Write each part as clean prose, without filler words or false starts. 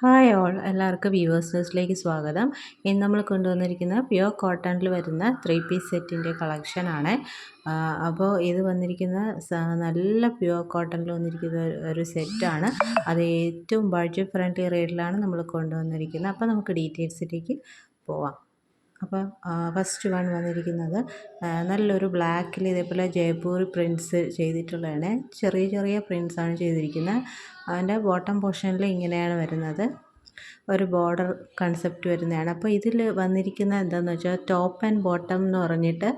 Hi all എല്ലാവർക്കും വ്യൂവേഴ്സിലേക്ക് സ്വാഗതം. ഇന്ന് നമ്മൾ കൊണ്ടുവന്നിരിക്കുന്ന പ്യുവർ കോട്ടണിൽ വരുന്ന 3 പീസ് സെറ്റിൻ്റെ കളക്ഷനാണ്. അപ്പോൾ ഇത് വന്നിരിക്കുന്ന നല്ല പ്യുവർ കോട്ടണിൽ വന്നിരിക്കുന്ന ഒരു സെറ്റാണ്. അത് ഏറ്റവും ബഡ്ജറ്റ് ഫ്രണ്ട്ലി റേറ്റിലാണ് നമ്മൾ കൊണ്ടുവന്നിരിക്കുന്നത്. അപ്പോൾ നമുക്ക് ഡീറ്റെയിൽസിലേക്ക് പോവാം. അപ്പോൾ ഫസ്റ്റ് വൺ വന്നിരിക്കുന്നത് നല്ലൊരു ബ്ലാക്കിൽ ഇതേപോലെ ജയ്പൂർ പ്രിൻറ്റ്സ് ചെയ്തിട്ടുള്ളതാണ്. ചെറിയ ചെറിയ പ്രിൻറ്റ്സാണ് ചെയ്തിരിക്കുന്നത്. അതിൻ്റെ ബോട്ടം പോർഷനിൽ ഇങ്ങനെയാണ് വരുന്നത്. ഒരു ബോർഡർ കൺസെപ്റ്റ് വരുന്നതാണ്. അപ്പോൾ ഇതിൽ വന്നിരിക്കുന്ന എന്താണെന്ന് വെച്ചാൽ ടോപ്പ് ആൻഡ് ബോട്ടം എന്ന് പറഞ്ഞിട്ട്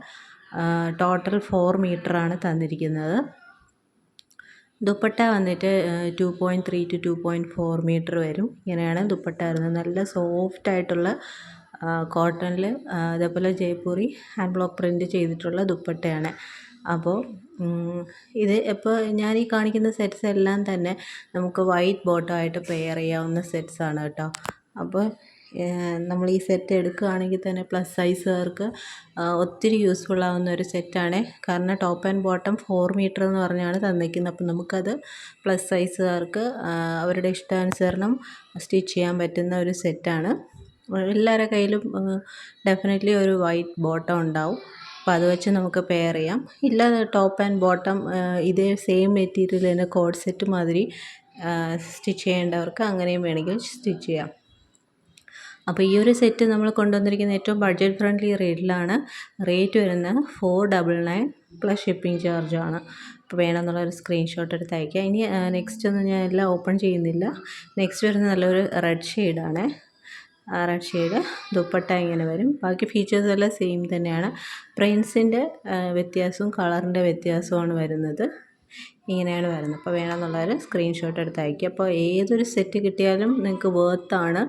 ടോട്ടൽ 4 മീറ്ററാണ് തന്നിരിക്കുന്നത്. ദുപ്പട്ട വന്നിട്ട് 2.3 to 2.4 മീറ്റർ വരും. ഇങ്ങനെയാണ് ദുപ്പട്ട വരുന്നത്. നല്ല സോഫ്റ്റ് ആയിട്ടുള്ള കോട്ടണിൽ അതേപോലെ ജയ്പൂരി ഹാൻഡ് ബ്ലോക്ക് പ്രിൻറ്റ് ചെയ്തിട്ടുള്ള ദുപ്പട്ടയാണ്. അപ്പോൾ ഇത് ഇപ്പോൾ ഞാൻ ഈ കാണിക്കുന്ന സെറ്റ്സ് എല്ലാം തന്നെ നമുക്ക് വൈറ്റ് ബോട്ടമായിട്ട് പെയർ ചെയ്യാവുന്ന സെറ്റ്സാണ് കേട്ടോ. അപ്പോൾ നമ്മൾ ഈ സെറ്റ് എടുക്കുകയാണെങ്കിൽ തന്നെ പ്ലസ് സൈസുകാർക്ക് ഒത്തിരി യൂസ്ഫുൾ ആവുന്ന ഒരു സെറ്റാണ്. കാരണം ടോപ്പ് ആൻഡ് ബോട്ടം 4 മീറ്റർ എന്ന് പറഞ്ഞാണ് തന്നിരിക്കുന്നത്. അപ്പോൾ നമുക്കത് പ്ലസ് സൈസുകാർക്ക് അവരുടെ ഇഷ്ടാനുസരണം സ്റ്റിച്ച് ചെയ്യാൻ പറ്റുന്ന ഒരു സെറ്റാണ്. എല്ലാവരുടെ കയ്യിലും ഡെഫിനറ്റ്ലി ഒരു വൈറ്റ് ബോട്ടം ഉണ്ടാവും. അപ്പോൾ അത് വെച്ച് നമുക്ക് പെയർ ചെയ്യാം. ഇല്ല ടോപ്പ് ആൻഡ് ബോട്ടം ഇതേ സെയിം മെറ്റീരിയൽ തന്നെ കോഡ് സെറ്റ് മാതിരി സ്റ്റിച്ച് ചെയ്യേണ്ടവർക്ക് അങ്ങനെയും വേണമെങ്കിൽ സ്റ്റിച്ച് ചെയ്യാം. അപ്പോൾ ഈ ഒരു സെറ്റ് നമ്മൾ കൊണ്ടുവന്നിരിക്കുന്ന ഏറ്റവും ബഡ്ജറ്റ് ഫ്രണ്ട്ലി റേറ്റിലാണ്. റേറ്റ് വരുന്നത് 499 പ്ലസ് ഷിപ്പിംഗ് ചാർജാണ്. അപ്പോൾ വേണമെന്നുള്ളൊരു സ്ക്രീൻഷോട്ട് എടുത്ത് അയക്കുക. ഇനി നെക്സ്റ്റ് ഒന്നും ഞാൻ എല്ലാം ഓപ്പൺ ചെയ്യുന്നില്ല. നെക്സ്റ്റ് വരുന്നത് നല്ലൊരു റെഡ് ഷെയ്ഡാണ്. റെഡ് ഷെയ്ഡ് ദുപ്പട്ട ഇങ്ങനെ വരും. ബാക്കി ഫീച്ചേഴ്സ് എല്ലാം സെയിം തന്നെയാണ്. പ്രിൻസിൻ്റെ വ്യത്യാസവും കളറിൻ്റെ വ്യത്യാസവുമാണ് വരുന്നത്. ഇങ്ങനെയാണ് വരുന്നത്. അപ്പോൾ വേണമെന്നുള്ളവർ സ്ക്രീൻഷോട്ട് എടുത്ത് അയക്കുക. അപ്പോൾ ഏതൊരു സെറ്റ് കിട്ടിയാലും നിങ്ങൾക്ക് വേർത്താണ്.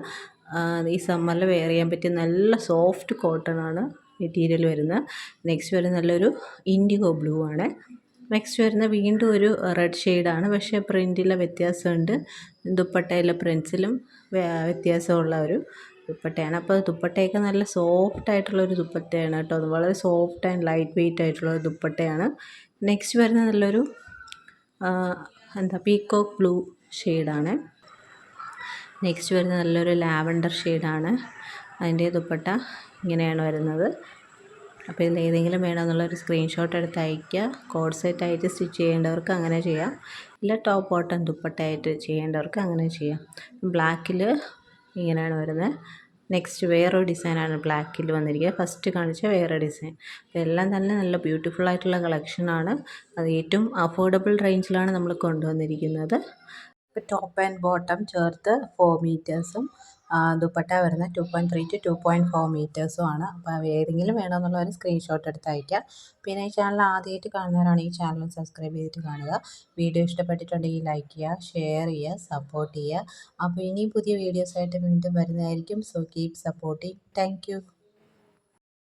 ഈ സമ്മറിൽ വെയർ ചെയ്യാൻ പറ്റിയ നല്ല സോഫ്റ്റ് കോട്ടൺ ആണ് മെറ്റീരിയൽ വരുന്നത്. നെക്സ്റ്റ് വരുന്നത് നല്ലൊരു ഇൻഡിഗോ ബ്ലൂ ആണ്. നെക്സ്റ്റ് വരുന്ന വീണ്ടും ഒരു റെഡ് ഷെയ്ഡാണ്. പക്ഷേ പ്രിൻറ്റിലെ വ്യത്യാസമുണ്ട്. ദുപ്പട്ടയിലെ പ്രിൻസിലും വ്യത്യാസമുള്ള ഒരു ദുപ്പട്ടയാണ്. അപ്പോൾ ദുപ്പട്ടയൊക്കെ നല്ല സോഫ്റ്റ് ആയിട്ടുള്ളൊരു ദുപ്പട്ടയാണ് കേട്ടോ. അത് വളരെ സോഫ്റ്റ് ആൻഡ് ലൈറ്റ് വെയ്റ്റ് ആയിട്ടുള്ള ദുപ്പട്ടയാണ്. നെക്സ്റ്റ് വരുന്ന നല്ലൊരു പീക്കോക്ക് ബ്ലൂ ഷെയ്ഡാണ്. നെക്സ്റ്റ് വരുന്ന നല്ലൊരു ലാവൻഡർ ഷെയ്ഡാണ്. അതിൻ്റെ ദുപ്പട്ട ഇങ്ങനെയാണ് വരുന്നത്. അപ്പോൾ ഇതിൽ ഏതെങ്കിലും വേണമെന്നുള്ളൊരു സ്ക്രീൻഷോട്ട് എടുത്ത് അയയ്ക്കുക. കോഡ് സെറ്റായിട്ട് സ്റ്റിച്ച് ചെയ്യേണ്ടവർക്ക് അങ്ങനെ ചെയ്യാം. ഇല്ല ടോപ്പ് ബോട്ടം ദുപ്പട്ടയായിട്ട് ചെയ്യേണ്ടവർക്ക് അങ്ങനെ ചെയ്യാം. ബ്ലാക്കിൽ ഇങ്ങനെയാണ് വരുന്നത്. നെക്സ്റ്റ് വേറൊരു ഡിസൈനാണ് ബ്ലാക്കിൽ വന്നിരിക്കുന്നത്. ഫസ്റ്റ് കാണിച്ച വേറെ ഡിസൈൻ. ഇതെല്ലാം തന്നെ നല്ല ബ്യൂട്ടിഫുൾ ആയിട്ടുള്ള കളക്ഷനാണ്. അത് ഏറ്റവും അഫോർഡബിൾ റേഞ്ചിലാണ് നമ്മൾ കൊണ്ടുവന്നിരിക്കുന്നത്. ഇപ്പോൾ ടോപ്പ് ആൻഡ് ബോട്ടം ചേർത്ത് 4 മീറ്റേഴ്സും ദുപ്പട്ട വരുന്നത് 2.3 to 2.4 മീറ്റേഴ്സുമാണ്. അപ്പോൾ ഏതെങ്കിലും വേണമെന്നുള്ളവർ സ്ക്രീൻഷോട്ട് എടുത്ത് അയയ്ക്കുക. പിന്നെ ഈ ചാനൽ ആദ്യമായിട്ട് കാണുന്നവരാണെങ്കിൽ ഈ ചാനൽ സബ്സ്ക്രൈബ് ചെയ്തിട്ട് കാണുക. വീഡിയോ ഇഷ്ടപ്പെട്ടിട്ടുണ്ടെങ്കിൽ ലൈക്ക് ചെയ്യുക, ഷെയർ ചെയ്യുക, സപ്പോർട്ട് ചെയ്യുക. അപ്പോൾ ഇനി പുതിയ വീഡിയോസായിട്ട് വീണ്ടും വരുന്നതായിരിക്കും. So keep supporting. Thank you.